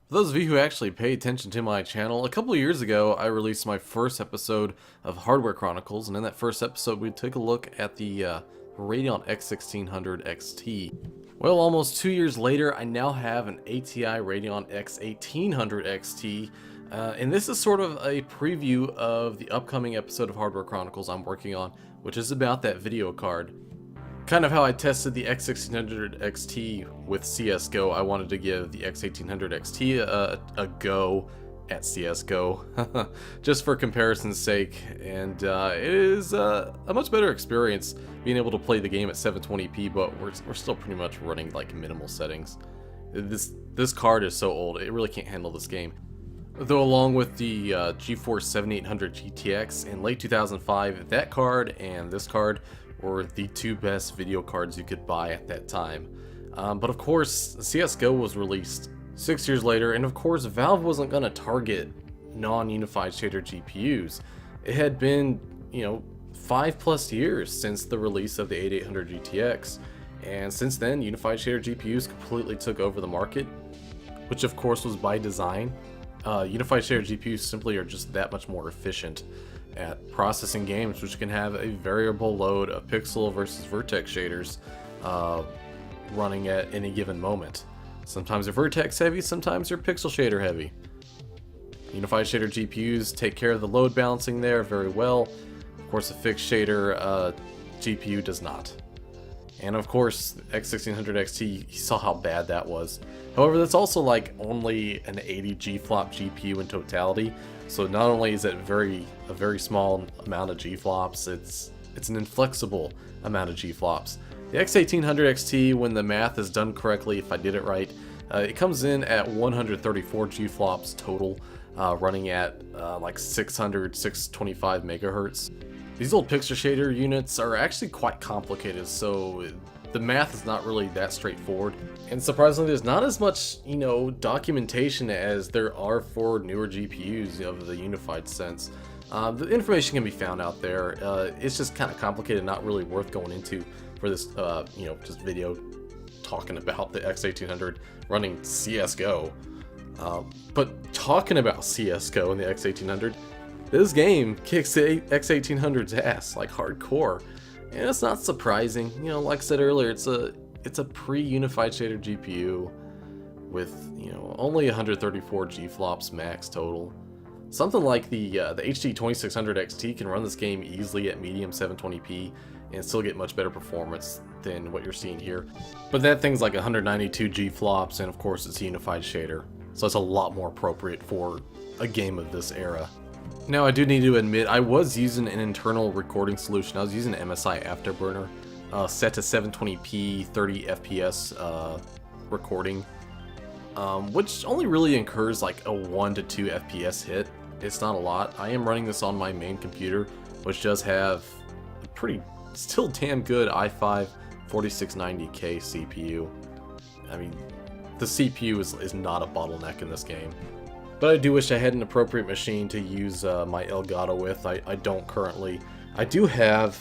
For those of you who actually pay attention to my channel, a couple of years ago I released my first episode of Hardware Chronicles, and in that first episode we took a look at the Radeon X1800 XT. Well, almost 2 years later, I now have an ATi Radeon X1800 XT, and this is sort of a preview of the upcoming episode of Hardware Chronicles I'm working on, which is about that video card. Kind of how I tested the X1800 XT with CSGO, I wanted to give the X1800 XT a go at CSGO, just for comparison's sake, and it is a much better experience being able to play the game at 720p, but we're still pretty much running like minimal settings. This card is so old, it really can't handle this game. Though along with the GeForce 7800 GTX in late 2005, that card and this card were the two best video cards you could buy at that time. But of course, CSGO was released 6 years later, and of course Valve wasn't going to target non-unified shader GPUs. It had been, 5+ years since the release of the 8800 GTX, and since then unified shader GPUs completely took over the market, which of course was by design. Unified shader GPUs simply are just that much more efficient at processing games, which can have a variable load of pixel versus vertex shaders running at any given moment. Sometimes they're vertex heavy, sometimes they're pixel shader heavy. Unified shader GPUs take care of the load balancing there very well. Of course, a fixed shader GPU does not. And of course, X1600 XT, you saw how bad that was. However, that's also like only an 80 G-flop GPU in totality. So not only is it a very small amount of G-flops, it's an inflexible amount of G-flops. The X1800 XT, when the math is done correctly, if I did it right, it comes in at 134 G-flops total, running at like 625 megahertz. These old pixel shader units are actually quite complicated, so the math is not really that straightforward. And surprisingly, there's not as much, documentation as there are for newer GPUs of the unified sense. The information can be found out there. It's just kind of complicated, not really worth going into for this, just video talking about the X1800 running CSGO. But talking about CSGO and the X1800, this game kicks the X1800's ass, like hardcore. And it's not surprising, like I said earlier, it's a pre-unified shader GPU with, only 134 G-flops max total. Something like the HD 2600 XT can run this game easily at medium 720p and still get much better performance than what you're seeing here. But that thing's like 192 G-flops, and of course it's a unified shader, so it's a lot more appropriate for a game of this era. Now, I do need to admit, I was using an internal recording solution. I was using MSI Afterburner, set to 720p, 30 FPS recording, which only really incurs like a 1 to 2 FPS hit. It's not a lot. I am running this on my main computer, which does have a pretty, still damn good i5 4690K CPU. I mean, the CPU is not a bottleneck in this game. But I do wish I had an appropriate machine to use my Elgato with. I don't currently. I do have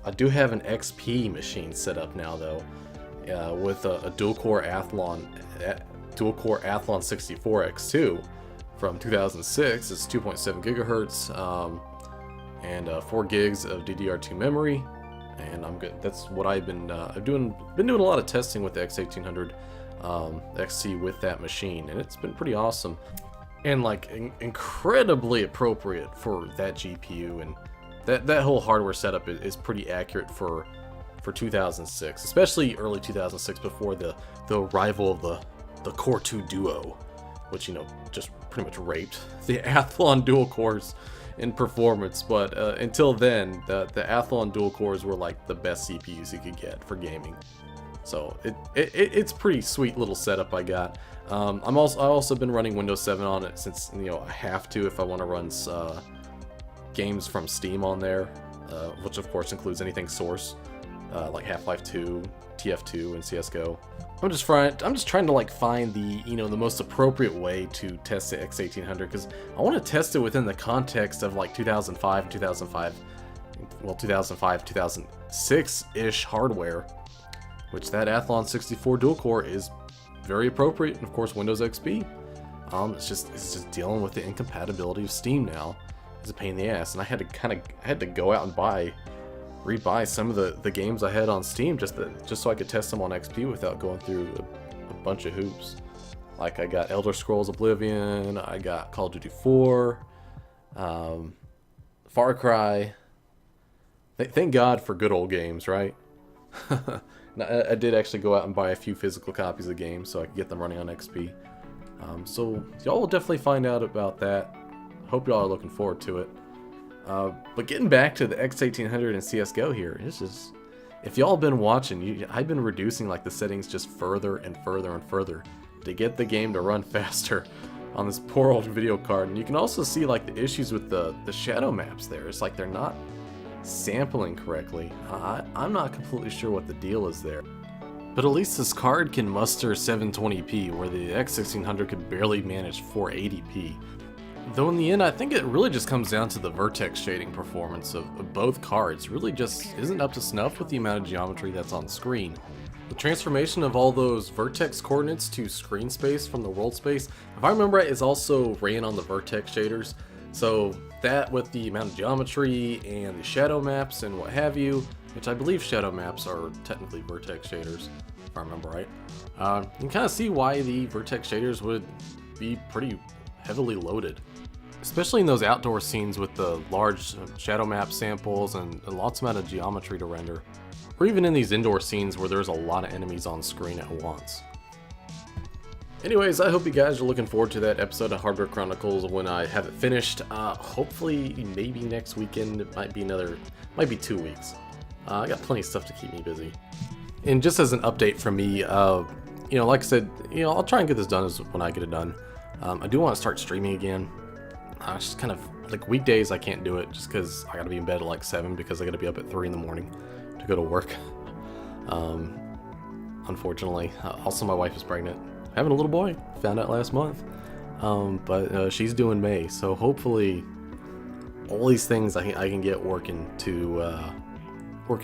an XP machine set up now though, with a dual-core Athlon 64 X2 from 2006. It's 2.7 gigahertz and 4 gigs of DDR2 memory, and I'm good. That's what I've been doing a lot of testing with the X1800 XT with that machine, and it's been pretty awesome. And like incredibly appropriate for that GPU, and that whole hardware setup is pretty accurate for 2006, especially early 2006, before the arrival of the Core 2 Duo, which just pretty much raped the Athlon dual cores in performance. But until then, the Athlon dual cores were like the best CPUs you could get for gaming. So it's pretty sweet little setup I got. I've also been running Windows 7 on it, since I have to if I want to run games from Steam on there, which of course includes anything Source, like Half-Life 2, TF2, and CS:GO. I'm just trying to like find the the most appropriate way to test the X1800, because I want to test it within the context of like 2005 and 2006-ish hardware, which that Athlon 64 dual core is very appropriate, and of course Windows XP. It's just dealing with the incompatibility of Steam now. It's a pain in the ass, and I had to go out and rebuy some of the games I had on Steam just so I could test them on XP without going through a bunch of hoops. Like I got Elder Scrolls Oblivion, I got Call of Duty 4, Far Cry. Thank God for good old games, right? Now, I did actually go out and buy a few physical copies of games so I could get them running on XP. So y'all will definitely find out about that. Hope y'all are looking forward to it. But getting back to the X1800 and CSGO here, it's just, if y'all been watching, I've been reducing like the settings just further and further and further to get the game to run faster on this poor old video card. And you can also see like the issues with the shadow maps there. It's like they're not sampling correctly. I'm not completely sure what the deal is there. But at least this card can muster 720p, where the X1600 could barely manage 480p. Though in the end, I think it really just comes down to the vertex shading performance of both cards. Really just isn't up to snuff with the amount of geometry that's on screen. The transformation of all those vertex coordinates to screen space from the world space, if I remember right, is also ran on the vertex shaders. So that with the amount of geometry and the shadow maps and what have you, which I believe shadow maps are technically vertex shaders, if I remember right, you can kind of see why the vertex shaders would be pretty heavily loaded. Especially in those outdoor scenes with the large shadow map samples and lots amount of geometry to render. Or even in these indoor scenes where there's a lot of enemies on screen at once. Anyways, I hope you guys are looking forward to that episode of Hardware Chronicles when I have it finished. Hopefully, maybe next weekend. It might be 2 weeks. I got plenty of stuff to keep me busy. And just as an update from me, you know, like I said, you know, I'll try and get this done when I get it done. I do want to start streaming again. It's just kind of like weekdays I can't do it just because I gotta be in bed at like 7 because I gotta be up at 3 in the morning to go to work. Unfortunately. Also, my wife is pregnant. Having a little boy. Found out last month. But she's due in May, so hopefully all these things I can get working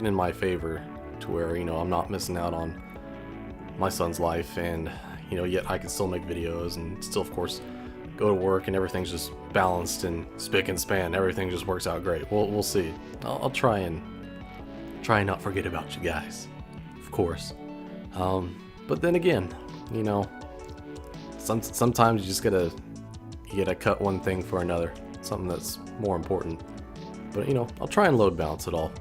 in my favor to where, you know, I'm not missing out on my son's life, and you know, yet I can still make videos and still, of course, go to work, and everything's just balanced and spick and span. Everything just works out great. We'll see. I'll try and not forget about you guys, of course. But then again, you know, sometimes you gotta cut one thing for another, something that's more important. But you know, I'll try and load balance it all.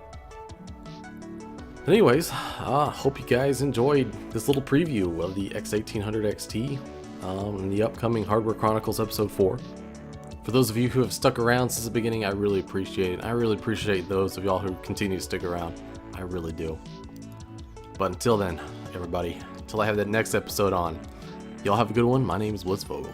Anyways, hope you guys enjoyed this little preview of the X1800 XT and the upcoming Hardware Chronicles Episode 4. For those of you who have stuck around since the beginning, I really appreciate it. I really appreciate those of y'all who continue to stick around. I really do. But until then, everybody, until I have that next episode on, y'all have a good one. My name is Blitzvogel.